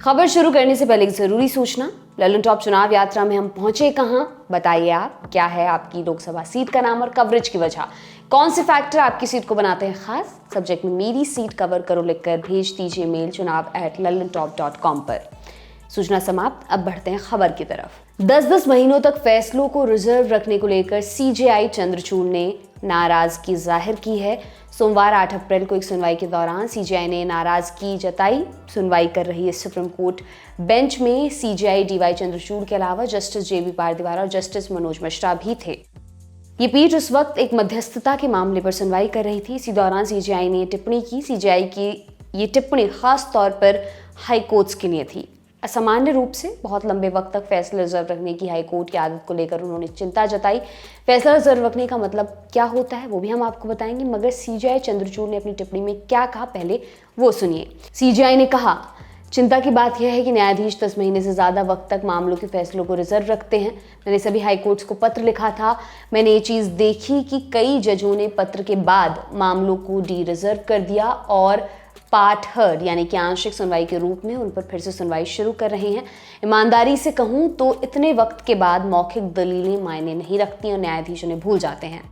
खबर शुरू करने से पहले एक जरूरी सूचना। ललन टॉप चुनाव यात्रा में हम पहुंचे कहां, बताइए आप। क्या है आपकी लोकसभा सीट का नाम और कवरेज की वजह, कौन से फैक्टर आपकी सीट को बनाते हैं खास। सब्जेक्ट में मेरी सीट कवर करो लिखकर भेज दीजिए मेल chunav@lalontop.com पर। सूचना समाप्त, अब बढ़ते हैं खबर की तरफ। 10-10 महीनों तक फैसलों को रिजर्व रखने को लेकर सीजेआई चंद्रचूड़ ने नाराजगी जाहिर की है। सोमवार 8 अप्रैल को एक सुनवाई के दौरान सीजेआई ने नाराजगी जताई। सुनवाई कर रही इस सुप्रीम कोर्ट बेंच में सीजेआई डीवाई चंद्रचूड़ के अलावा जस्टिस जेबी पारदीवाला और जस्टिस मनोज मिश्रा भी थे। ये पीठ उस वक्त एक मध्यस्थता के मामले पर सुनवाई कर रही थी। इसी दौरान सीजेआई ने टिप्पणी की। सीजेआई की ये टिप्पणी खास तौर पर हाई कोर्ट्स के लिए थी। असामान्य रूप से बहुत लंबे वक्त तक फैसला रिजर्व रखने की हाईकोर्ट की आदत को लेकर उन्होंने चिंता जताई। फैसला रिजर्व रखने का मतलब क्या होता है वो भी हम आपको बताएंगे, मगर सीजेआई चंद्रचूड़ ने अपनी टिप्पणी में क्या कहा पहले वो सुनिए। सीजेआई ने कहा, चिंता की बात यह है कि न्यायाधीश 10 महीने से ज़्यादा वक्त तक मामलों के फैसलों को रिजर्व रखते हैं। मैंने सभी हाईकोर्ट्स को पत्र लिखा था। मैंने ये चीज़ देखी कि कई जजों ने पत्र के बाद मामलों को डी रिजर्व कर दिया और पार्ट हर्ड यानी कि आंशिक सुनवाई के रूप में उन पर फिर से सुनवाई शुरू कर रहे हैं। ईमानदारी से कहूं तो इतने वक्त के बाद मौखिक दलीलें मायने नहीं रखती और न्यायाधीश उन्हें भूल जाते हैं।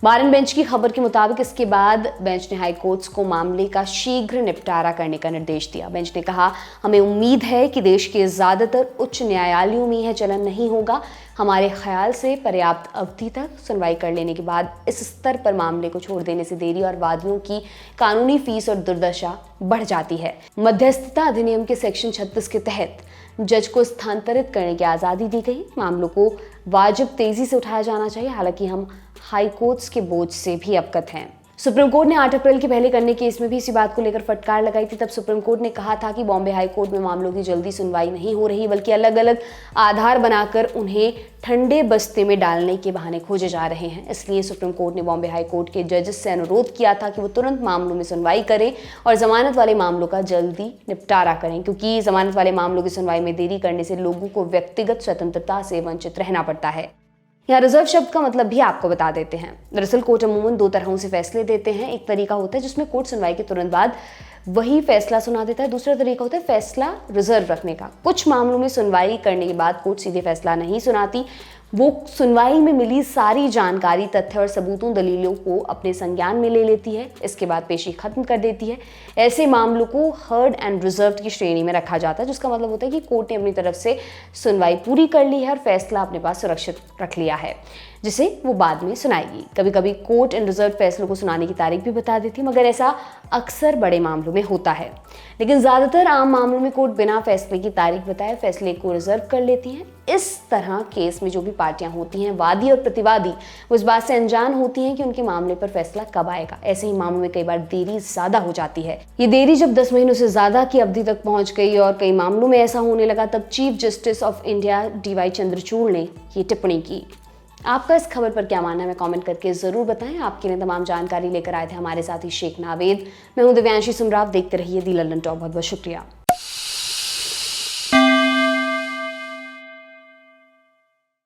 बारन बेंच की खबर के मुताबिक इसके बाद बेंच ने हाई कोर्ट्स को मामले का शीघ्र निपटारा करने का निर्देश दिया। बेंच ने कहा, हमें उम्मीद है कि देश के ज़्यादातर उच्च न्यायालयों में यह चलन नहीं होगा। हमारे ख्याल से पर्याप्त अवधि तक सुनवाई कर लेने के बाद इस स्तर पर मामले को छोड़ देने से देरी और वादियों की कानूनी फीस और दुर्दशा बढ़ जाती है। मध्यस्थता अधिनियम के सेक्शन 36 के तहत जज को स्थानांतरित करने की आज़ादी दी गई। मामलों को वाजिब तेजी से उठाया जाना चाहिए। हालांकि हम हाई कोर्ट्स के बोझ से भी अवगत हैं। सुप्रीम कोर्ट ने 8 अप्रैल के पहले करने केस में भी इसी बात को लेकर फटकार लगाई थी। तब सुप्रीम कोर्ट ने कहा था कि बॉम्बे हाई कोर्ट में मामलों की जल्दी सुनवाई नहीं हो रही, बल्कि अलग अलग आधार बनाकर उन्हें ठंडे बस्ते में डालने के बहाने खोजे जा रहे हैं। इसलिए सुप्रीम कोर्ट ने बॉम्बे हाई कोर्ट के जजेस से अनुरोध किया था कि वो तुरंत मामलों में सुनवाई करें और जमानत वाले मामलों का जल्दी निपटारा करें, क्योंकि जमानत वाले मामलों की सुनवाई में देरी करने से लोगों को व्यक्तिगत स्वतंत्रता से वंचित रहना पड़ता है। यहाँ रिजर्व शब्द का मतलब भी आपको बता देते हैं। दरअसल कोर्ट अमूमन 2 तरहों से फैसले देते हैं। एक तरीका होता है जिसमें कोर्ट सुनवाई के तुरंत बाद वही फैसला सुना देता है। दूसरा तरीका होता है फैसला रिजर्व रखने का। कुछ मामलों में सुनवाई करने के बाद कोर्ट सीधे फैसला नहीं सुनाती, वो सुनवाई में मिली सारी जानकारी, तथ्य और सबूतों, दलीलों को अपने संज्ञान में ले लेती है। इसके बाद पेशी खत्म कर देती है। ऐसे मामलों को हर्ड एंड रिजर्व्ड की श्रेणी में रखा जाता है, जिसका मतलब होता है कि कोर्ट ने अपनी तरफ से सुनवाई पूरी कर ली है और फैसला अपने पास सुरक्षित रख लिया है, जिसे वो बाद में सुनाएगी। कभी कभी कोर्ट इन रिजर्व फैसलों को सुनाने की तारीख भी बता देती है, मगर ऐसा अक्सर बड़े मामलों में होता है। लेकिन ज़्यादातर आम मामलों में कोर्ट बिना फैसले की तारीख बताए फैसले को रिजर्व कर लेती हैं। इस तरह केस में जो भी पार्टियां होती हैं, वादी और प्रतिवादी, वो इस बात से अनजान होती हैं कि उनके मामले पर फैसला कब आएगा। ऐसे ही मामलों में कई बार देरी ज़्यादा हो जाती है। ये देरी जब 10 महीनों से ज़्यादा की अवधि तक पहुंच गई और कई मामलों में ऐसा होने लगा, तब chief justice of India DY Chandrachud ने ये टिप्पणी की। आपका इस खबर पर क्या मानना है, हमें कमेंट करके जरूर बताएं। आपके लिए तमाम जानकारी लेकर आए थे हमारे साथी शेख नावेद। मैं हूं दिव्यांशी सुमराव। देखते रहिए दी ललन टॉप। बहुत बहुत शुक्रिया।